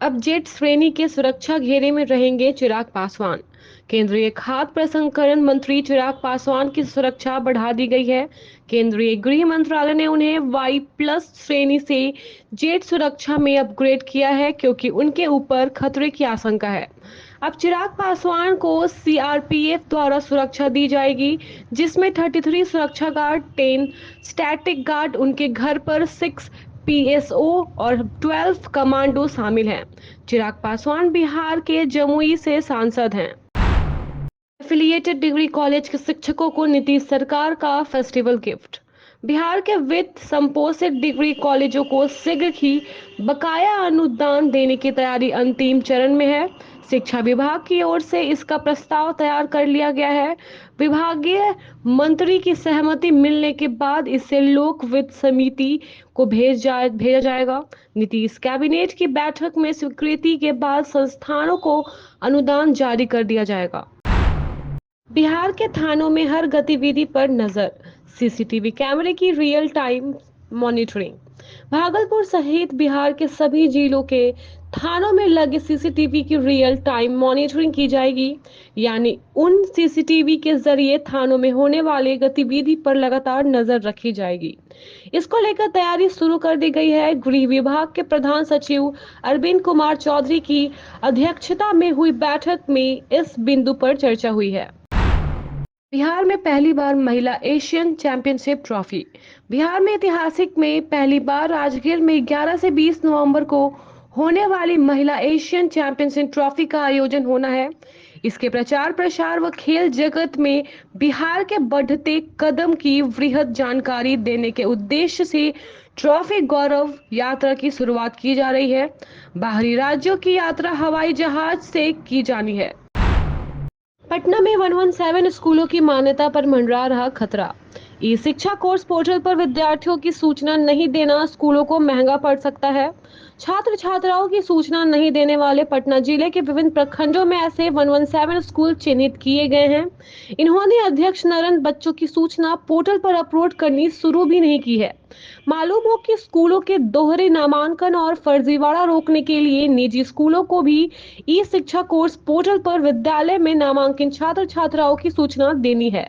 अब जेट श्रेणी के सुरक्षा घेरे में रहेंगे चिराग पासवान। केंद्रीय खाद्य प्रसंस्करण मंत्री चिराग पासवान की सुरक्षा बढ़ा दी गई है। केंद्रीय गृह मंत्रालय ने उन्हें वाई प्लस श्रेणी से जेट सुरक्षा में अपग्रेड किया है क्योंकि उनके ऊपर खतरे की आशंका है। अब चिराग पासवान को सीआरपीएफ द्वारा सुरक्षा दी जाएगी, जिसमें 33 सुरक्षा गार्ड, 10 स्टैटिक गार्ड, उनके घर पर 6 पीएसओ और 12 कमांडो शामिल हैं। चिराग पासवान बिहार के जमुई से सांसद हैं। एफिलिएटेड डिग्री कॉलेज के शिक्षकों को नीतीश सरकार का फेस्टिवल गिफ्ट। बिहार के वित्त संपोषित डिग्री कॉलेजों को शीघ्र ही बकाया अनुदान देने की तैयारी अंतिम चरण में है। शिक्षा विभाग की ओर से इसका प्रस्ताव तैयार कर लिया गया है। विभागीय मंत्री की सहमति मिलने के बाद इसे लोक वित्त समिति को भेजा जाएगा। नीतीश कैबिनेट की बैठक में स्वीकृति के बाद संस्थानों को अनुदान जारी कर दिया जाएगा। बिहार के थानों में हर गतिविधि पर नजर, सीसीटीवी कैमरे की रियल टाइम मॉनिटरिंग। भागलपुर सहित बिहार के सभी जिलों के थानों में लगे सीसीटीवी की रियल टाइम मॉनिटरिंग की जाएगी, यानी उन सीसीटीवी के जरिए थानों में होने वाले गतिविधि पर लगातार नजर रखी जाएगी। इसको लेकर तैयारी शुरू कर दी गई है। गृह विभाग के प्रधान सचिव अरविंद कुमार चौधरी की अध्यक्षता में हुई बैठक में इस बिंदु पर चर्चा हुई है। बिहार में पहली बार महिला एशियन चैंपियनशिप ट्रॉफी। बिहार में ऐतिहासिक में पहली बार राजगीर में 11 से 20 नवंबर को होने वाली महिला एशियन चैंपियनशिप ट्रॉफी का आयोजन होना है। इसके प्रचार प्रसार व खेल जगत में बिहार के बढ़ते कदम की वृहद जानकारी देने के उद्देश्य से ट्रॉफी गौरव यात्रा की शुरुआत की जा रही है। बाहरी राज्यों की यात्रा हवाई जहाज से की जानी है। पटना में 117 स्कूलों की मान्यता पर मंडरा रहा खतरा। ई शिक्षा कोर्स पोर्टल पर विद्यार्थियों की सूचना नहीं देना स्कूलों को महंगा पड़ सकता है। छात्र छात्राओं की सूचना नहीं देने वाले पटना जिले के विभिन्न प्रखंडों में ऐसे 117 स्कूल चिन्हित किए गए हैं। इन्होंने अध्यक्ष नरेंद्र बच्चों की सूचना पोर्टल पर अपलोड करनी शुरू भी नहीं की है। मालूम हो कि स्कूलों के दोहरे नामांकन और फर्जीवाड़ा रोकने के लिए निजी स्कूलों को भी ई शिक्षा कोर्स पोर्टल पर विद्यालय में नामांकित छात्र छात्राओं की सूचना देनी है।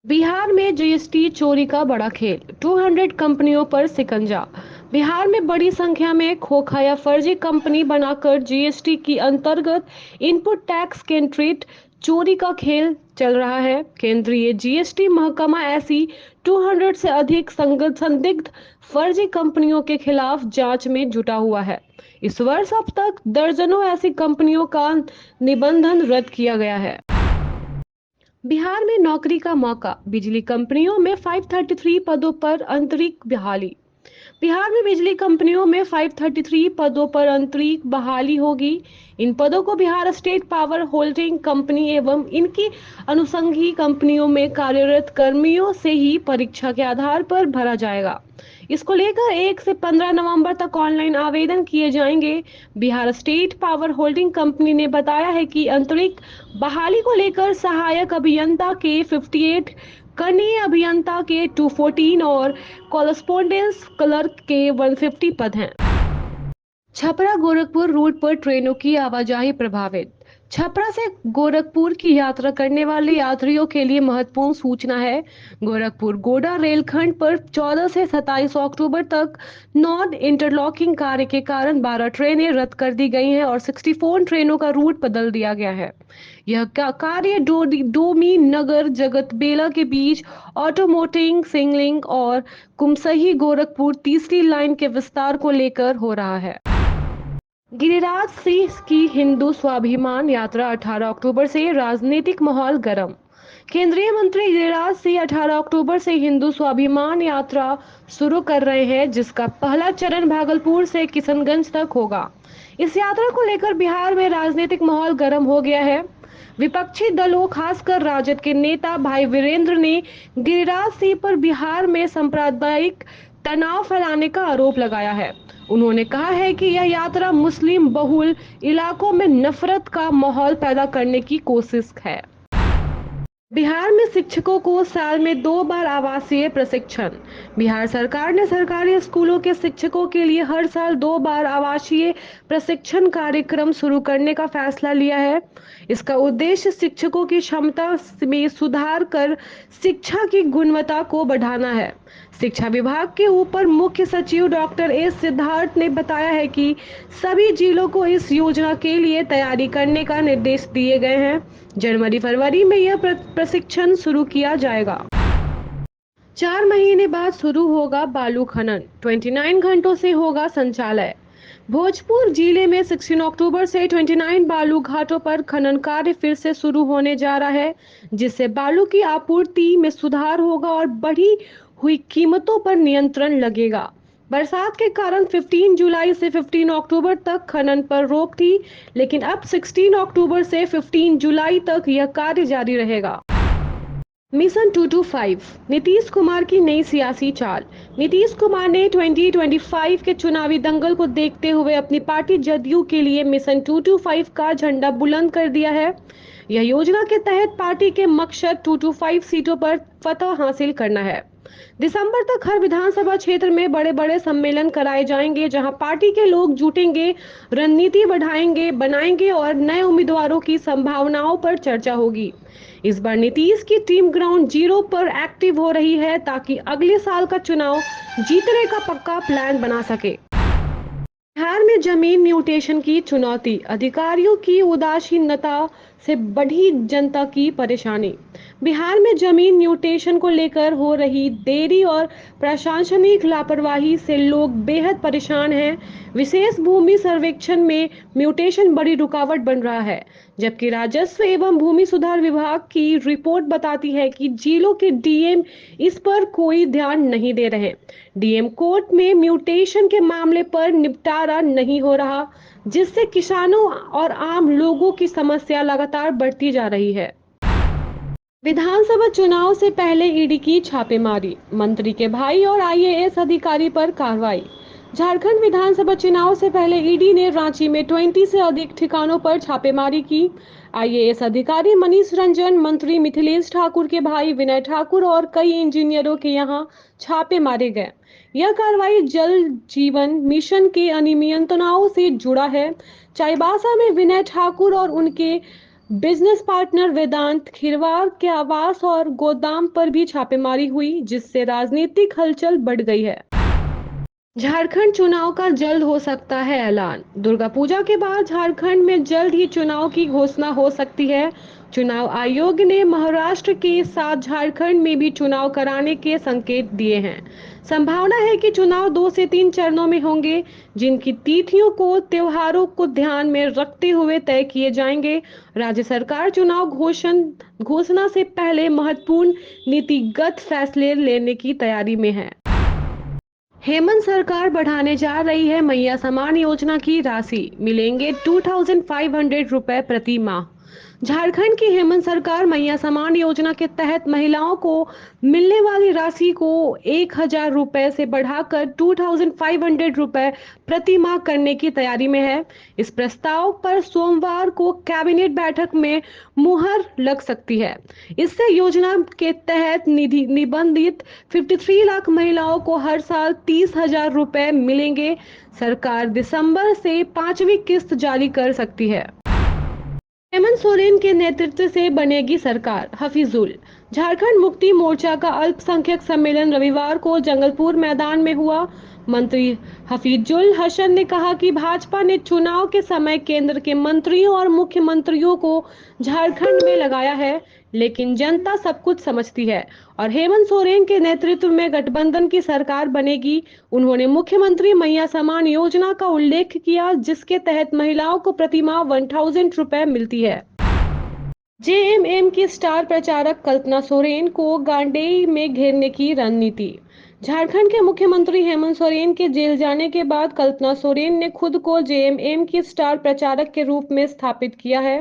बिहार में जीएसटी चोरी का बड़ा खेल, 200 कंपनियों पर शिकंजा। बिहार में बड़ी संख्या में खोखा या फर्जी कंपनी बनाकर जीएसटी की अंतर्गत इनपुट टैक्स केंद्रित चोरी का खेल चल रहा है। केंद्रीय जीएसटी महकमा ऐसी 200 से अधिक संदिग्ध फर्जी कंपनियों के खिलाफ जांच में जुटा हुआ है। इस वर्ष अब तक दर्जनों ऐसी कंपनियों का निबंधन रद्द किया गया है। बिहार में नौकरी का मौका, बिजली कंपनियों में 533 पदों पर आंतरिक बहाली। बिहार में बिजली कंपनियों में 533 पदों पर आंतरिक बहाली होगी। इन पदों को Bihar state power holding company एवं इनकी अनुषंगी कंपनियों में कार्यरत कर्मियों से ही परीक्षा के आधार पर भरा जाएगा। इसको लेकर 1 से 15 नवंबर तक ऑनलाइन आवेदन किए जाएंगे। Bihar state power holding company ने बताया है कि आंतरिक बहाली को लेकर सहायक अभियंता के 58, कनीय अभियंता के 214 और कॉरेस्पोंडेंस क्लर्क के 150 पद हैं। छपरा गोरखपुर रूट पर ट्रेनों की आवाजाही प्रभावित। छपरा से गोरखपुर की यात्रा करने वाले यात्रियों के लिए महत्वपूर्ण सूचना है। गोरखपुर गोड़ा रेलखंड पर 14 से 27 अक्टूबर तक नॉन इंटरलॉकिंग कार्य के कारण 12 ट्रेनें रद्द कर दी गई हैं और 64 ट्रेनों का रूट बदल दिया गया है। यह कार्य डोमी नगर जगतबेला के बीच ऑटोमोटिंग सिंगलिंग और कुमसही गोरखपुर तीसरी लाइन के विस्तार को लेकर हो रहा है। गिरिराज सिंह की हिंदू स्वाभिमान यात्रा 18 अक्टूबर से, राजनीतिक माहौल गर्म। केंद्रीय मंत्री गिरिराज सिंह 18 अक्टूबर से हिंदू स्वाभिमान यात्रा शुरू कर रहे हैं, जिसका पहला चरण भागलपुर से किशनगंज तक होगा। इस यात्रा को लेकर बिहार में राजनीतिक माहौल गर्म हो गया है। विपक्षी दलों खासकर राजद के नेता भाई वीरेंद्र ने गिरिराज सिंह पर बिहार में सांप्रदायिक तनाव फैलाने का आरोप लगाया है। उन्होंने कहा है कि यह यात्रा मुस्लिम बहुल इलाकों में नफरत का माहौल पैदा करने की कोशिश है। बिहार में शिक्षकों को साल में 2 बार आवासीय प्रशिक्षण। बिहार सरकार ने सरकारी स्कूलों के शिक्षकों के लिए हर साल 2 बार आवासीय प्रशिक्षण कार्यक्रम शुरू करने का फैसला लिया है। इसका उद्देश्य शिक्षकों की क्षमता में सुधार कर शिक्षा की गुणवत्ता को बढ़ाना है। शिक्षा विभाग के ऊपर मुख्य सचिव डॉक्टर एस सिद्धार्थ ने बताया है कि सभी जिलों को इस योजना के लिए तैयारी करने का निर्देश दिए गए हैं। जनवरी-फरवरी में यह प्रशिक्षण शुरू किया जाएगा। 4 महीने बाद शुरू होगा बालू खनन, 29 घंटों से होगा संचालय। भोजपुर जिले में 16 अक्टूबर से 29 बालू घाटों पर खनन कार्य फिर से शुरू होने जा रहा है, जिससे बालू की आपूर्ति में सुधार होगा और बढ़ी हुई कीमतों पर नियंत्रण लगेगा। बरसात के कारण 15 जुलाई से 15 अक्टूबर तक खनन पर रोक थी, लेकिन अब 16 अक्टूबर से 15 जुलाई तक यह कार्य जारी रहेगा। मिशन 225, नीतीश कुमार की नई सियासी चाल। नीतीश कुमार ने 2025 के चुनावी दंगल को देखते हुए अपनी पार्टी जदयू के लिए मिशन 225 का झंडा बुलंद कर दिया है। यह योजना के तहत पार्टी के मकसद 225 सीटों पर फतह हासिल करना है। दिसंबर तक हर विधानसभा क्षेत्र में बड़े बड़े सम्मेलन कराए जाएंगे, जहां पार्टी के लोग जुटेंगे, रणनीति बनाएंगे और नए उम्मीदवारों की संभावनाओं पर चर्चा होगी। इस बार नीतीश की टीम ग्राउंड जीरो पर एक्टिव हो रही है ताकि अगले साल का चुनाव जीतने का पक्का प्लान बना सके। बिहार में जमीन म्यूटेशन की चुनौती, अधिकारियों की उदासीनता से बढ़ी जनता की परेशानी। बिहार में जमीन म्यूटेशन को लेकर हो रही देरी और प्रशासनिक लापरवाही से लोग बेहद परेशान हैं। विशेष भूमि सर्वेक्षण में म्यूटेशन बड़ी रुकावट बन रहा है, जबकि राजस्व एवं भूमि सुधार विभाग की रिपोर्ट बताती है कि जिलों के डीएम इस पर कोई ध्यान नहीं दे रहे। डीएम कोर्ट में म्यूटेशन के मामले पर निपटारा नहीं हो रहा, जिससे किसानों और आम लोगों की समस्या लगातार बढ़ती जा रही है। विधानसभा चुनाव से पहले ईडी की छापेमारी, मंत्री के भाई और आईएएस अधिकारी पर कार्रवाई। झारखंड विधानसभा चुनाव से पहले ईडी ने रांची में 20 से अधिक ठिकानों पर छापेमारी की। आईएएस अधिकारी मनीष रंजन, मंत्री मिथिलेश ठाकुर के भाई विनय ठाकुर और कई इंजीनियरों के यहां छापे मारे गए। यह कार्रवाई जल जीवन मिशन के अनियमितताओं से जुड़ा है। चाईबासा में विनय ठाकुर और उनके बिजनेस पार्टनर वेदांत खिरवार के आवास और गोदाम पर भी छापेमारी हुई, जिससे राजनीतिक हलचल बढ़ गई है। झारखंड चुनाव का जल्द हो सकता है ऐलान। दुर्गा पूजा के बाद झारखंड में जल्द ही चुनाव की घोषणा हो सकती है। चुनाव आयोग ने महाराष्ट्र के साथ झारखंड में भी चुनाव कराने के संकेत दिए हैं। संभावना है कि चुनाव 2 से 3 चरणों में होंगे, जिनकी तिथियों को त्योहारों को ध्यान में रखते हुए तय किए जाएंगे। राज्य सरकार चुनाव घोषणा से पहले महत्वपूर्ण नीतिगत फैसले लेने की तैयारी में है। हेमंत सरकार बढ़ाने जा रही है मैया समान योजना की राशि, मिलेंगे 2500 रुपए प्रति माह। झारखंड की हेमंत सरकार मैया समान योजना के तहत महिलाओं को मिलने वाली राशि को 1000 रुपए से बढ़ाकर 2500 रुपए प्रति माह करने की तैयारी में है। इस प्रस्ताव पर सोमवार को कैबिनेट बैठक में मुहर लग सकती है। इससे योजना के तहत निबंधित 53 लाख महिलाओं को हर साल 30,000 रुपए मिलेंगे। सरकार दिसंबर से 5वीं किस्त जारी कर सकती है। हेमंत सोरेन के नेतृत्व से बनेगी सरकार, हफीजुल। झारखंड मुक्ति मोर्चा का अल्पसंख्यक सम्मेलन रविवार को जंगलपुर मैदान में हुआ। मंत्री हफीजुल हसन ने कहा कि भाजपा ने चुनाव के समय केंद्र के मंत्रियों और मुख्यमंत्रियों को झारखंड में लगाया है, लेकिन जनता सब कुछ समझती है और हेमंत सोरेन के नेतृत्व में गठबंधन की सरकार बनेगी। उन्होंने मुख्यमंत्री मैया समान योजना का उल्लेख किया, जिसके तहत महिलाओं को प्रतिमाह 1000 रुपए मिलती है। जेएमएम की स्टार प्रचारक कल्पना सोरेन को गांडेय में घेरने की रणनीति। झारखंड के मुख्यमंत्री हेमंत सोरेन के जेल जाने के बाद कल्पना सोरेन ने खुद को जेएमएम की स्टार प्रचारक के रूप में स्थापित किया है।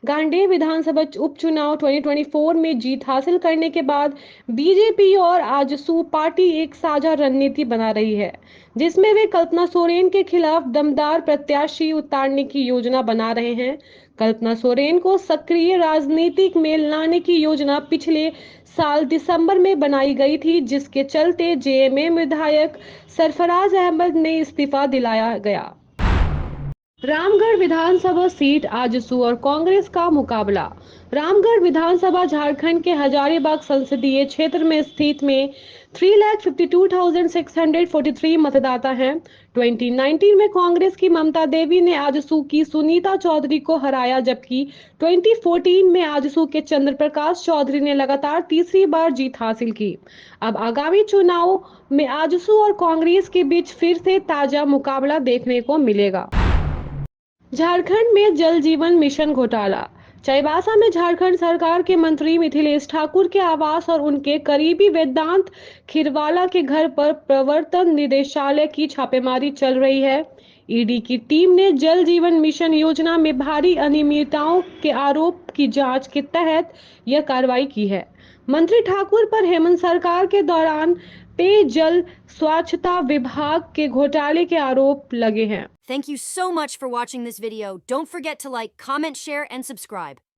गांडेय विधानसभा उपचुनाव 2024 में जीत हासिल करने के बाद बीजेपी और आजसू पार्टी एक साझा रणनीति बना रही है, जिसमें वे कल्पना सोरेन के खिलाफ दमदार प्रत्याशी उतारने की योजना बना रहे हैं। कल्पना सोरेन को सक्रिय राजनीतिक में लाने की योजना पिछले साल दिसंबर में बनाई गई थी, जिसके चलते जेएमएम विधायक सरफराज अहमद ने इस्तीफा दिलाया गया। रामगढ़ विधानसभा सीट आजसू और कांग्रेस का मुकाबला। रामगढ़ विधानसभा झारखंड के हजारीबाग संसदीय क्षेत्र में स्थित में 3,52,643 मतदाता हैं। 2019 में कांग्रेस की ममता देवी ने आजसू की सुनीता चौधरी को हराया, जबकि 2014 में आजसू के चंद्र प्रकाश चौधरी ने लगातार तीसरी बार जीत हासिल की। अब आगामी चुनाव में आजसू और कांग्रेस के बीच फिर से ताजा मुकाबला देखने को मिलेगा। झारखंड में जल जीवन मिशन घोटाला। चाईबासा में झारखंड सरकार के मंत्री मिथिलेश ठाकुर के आवास और उनके करीबी वेदांत खीरवाला के घर पर प्रवर्तन निदेशालय की छापेमारी चल रही है। ईडी की टीम ने जल जीवन मिशन योजना में भारी अनियमितताओं के आरोप की जांच के तहत यह कार्रवाई की है। मंत्री ठाकुर पर हेमंत सरकार के दौरान पेयजल स्वच्छता विभाग के घोटाले के आरोप लगे हैं। Thank you so much for watching this video. Don't forget to like, comment, share, and subscribe.